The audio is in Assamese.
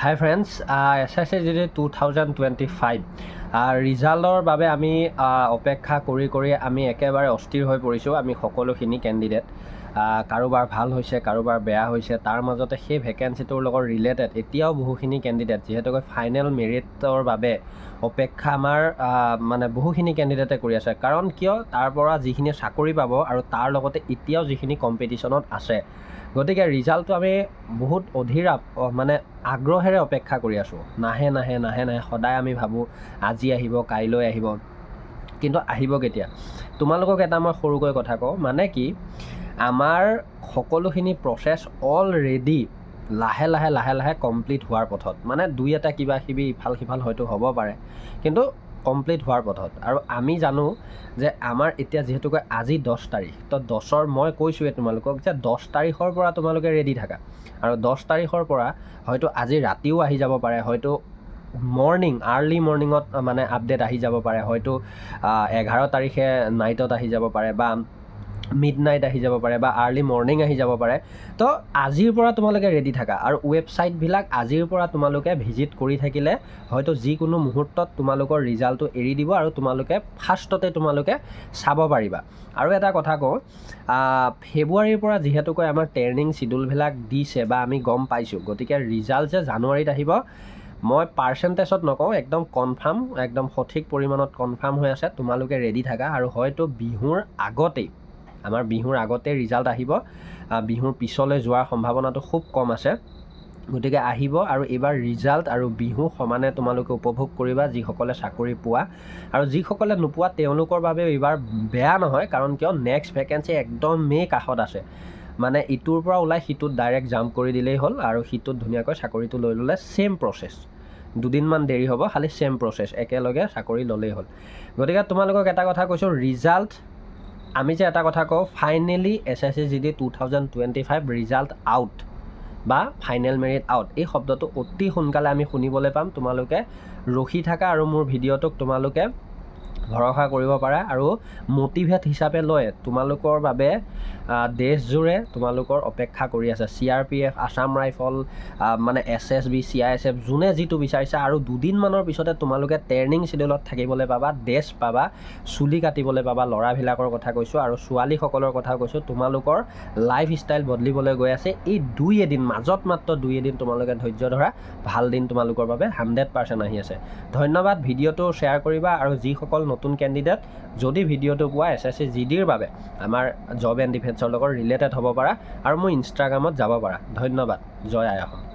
হাই ফ্ৰেণ্ডছ, SSC 2025 ৰিজাল্টৰ বাবে আমি অপেক্ষা কৰি আমি একেবাৰে অস্থিৰ হৈ পৰিছোঁ। আমি সকলোখিনি কেণ্ডিডেট, কাৰোবাৰ ভাল হৈছে, কাৰোবাৰ বেয়া হৈছে, তাৰ মাজতে সেই ভেকেঞ্চিটোৰ লগত ৰিলেটেড এতিয়াও বহুখিনি কেণ্ডিডেট যিহেতুকে ফাইনেল মেৰিটৰ বাবে অপেক্ষা আমাৰ মানে বহুখিনি কেণ্ডিডেটে কৰি আছে। কাৰণ কিয়, তাৰ পৰা যিখিনি চাকৰি পাব আৰু তাৰ লগতে এতিয়াও যিখিনি কম্পিটিশ্যনত আছে, গতিকে ৰিজাল্টটো আমি বহুত অধীৰ মানে আগ্ৰহেৰে অপেক্ষা কৰি আছোঁ। নাহে সদায় আমি ভাবোঁ আজি আহিব, কাইলৈ আহিব, কিন্তু আহিব কেতিয়া? তোমালোকক এটা মই সৰুকৈ কথা কওঁ, মানে কি, আমাৰ সকলোখিনি প্ৰচেছ অলৰেডি লাহে লাহে কমপ্লিট হোৱাৰ পথত। মানে দুই এটা কিবা কিবি ইফাল সিফাল হয়তো হ'ব পাৰে, কিন্তু কমপ্লিট হোৱাৰ পথত। আৰু আমি জানো যে আমাৰ এতিয়া যিহেতুকে আজি 10 তাৰিখ, তো 10-ৰ মই কৈছোঁৱে তোমালোকক যে 10 তাৰিখৰ পৰা তোমালোকে ৰেডি থাকা। আৰু 10 তাৰিখৰ পৰা হয়তো আজি ৰাতিও আহি যাব পাৰে, হয়তো আৰ্লি মৰ্ণিঙত মানে আপডেট আহি যাব পাৰে, হয়তো 11 তাৰিখে নাইটত আহি যাব পাৰে, বা মিড নাইট আহি যাব পাৰে, বা আৰ্লি মৰ্ণিং আহি যাব পাৰে। তো আজিৰ পৰা তোমালোকে ৰেডি থাকা। আৰু ৱেবছাইটবিলাক আজিৰ পৰা তোমালোকে ভিজিট কৰি থাকিলে হয়তো যিকোনো মুহূৰ্তত তোমালোকৰ ৰিজাল্টটো এৰি দিব আৰু তোমালোকে ফাৰ্ষ্টতে তোমালোকে চাব পাৰিবা। আৰু এটা কথা কওঁ, ফেব্ৰুৱাৰীৰ পৰা যিহেতুকৈ আমাৰ ট্ৰেইনিং চিডিউলবিলাক দিছে বা আমি গম পাইছোঁ, গতিকে ৰিজাল্ট যে জানুৱাৰীত আহিব মই পাৰ্চেণ্টেজত নকওঁ, একদম কনফাৰ্ম, একদম সঠিক পৰিমাণত কনফাৰ্ম হৈ আছে। তোমালোকে ৰেডি থাকা। আৰু হয়তো বিহুৰ আগতেই ৰিজাল্ট আহিব। বিহুৰ পিছলৈ যোৱাৰ সম্ভাৱনাটো খুব কম আছে। গতিকে আহিব, আৰু এইবাৰ ৰিজাল্ট আৰু বিহু সমানে তোমালোকে উপভোগ কৰিবা, যিসকলে চাকৰি পোৱা। আৰু যিসকলে নোপোৱা তেওঁলোকৰ বাবেও এইবাৰ বেয়া নহয়, কাৰণ কিয়, নেক্সট ভেকেঞ্চি একদমেই কাষত আছে। মানে ইটোৰ পৰা ওলাই সিটোত ডাইৰেক্ট জাম্প কৰি দিলেই হ'ল, আৰু সিটোত ধুনীয়াকৈ চাকৰিটো লৈ ল'লে ছেম প্ৰচেছ, দুদিনমান দেৰি হ'ব, খালি ছেম প্ৰচেছ, একেলগে চাকৰি ল'লেই হ'ল। গতিকে তোমালোকক এটা কথা কৈছোঁ, ৰিজাল্ট, আমি যে এটা কথা কওঁ, ফাইনেলি SSC 2025 ৰিজাল্ট আউট বা ফাইনেল মেৰিট আউট, এই শব্দটো অতি সোনকালে আমি শুনিবলৈ পাম। তোমালোকে ৰখি থাকা, আৰু মোৰ ভিডিঅ'টোক তোমালোকে ভৰসা কৰিব পাৰা, আৰু মটিভেট হিচাপে লৈ তোমালোকৰ বাবে দেশজোৰে তোমালোকৰ অপেক্ষা কৰি আছে। CRPF, আছাম ৰাইফল, মানে SSB, CISF, যোনে যিটো বিচাৰিছে। আৰু দুদিনমানৰ পিছতে তোমালোকে ট্ৰেইনিং চিডিউলত থাকিবলৈ পাবা, ড্ৰেছ পাবা, চুলি কাটিবলৈ পাবা। ল'ৰাবিলাকৰ কথা কৈছোঁ, আৰু ছোৱালীসকলৰ কথা কৈছোঁ। তোমালোকৰ লাইফ ষ্টাইল বদলিবলৈ গৈ আছে। এই মাজত মাত্ৰ 2 এদিন তোমালোকে ধৈৰ্য ধৰা, ভাল দিন তোমালোকৰ বাবে 100% আহি আছে। ধন্যবাদ। ভিডিঅ'টো শ্বেয়াৰ কৰিবা। আৰু যিসকল নতুন কেণ্ডিডেট, যদি ভিডিঅ'টো পোৱা SSC GDৰ বাবে আমাৰ জব এণ্ড ডিফেন্সৰ লগত ৰিলেটেড হ'ব পাৰা, আৰু মোৰ ইনষ্টাগ্ৰামত যাব পাৰা। ধন্যবাদ। জয় আই অসম।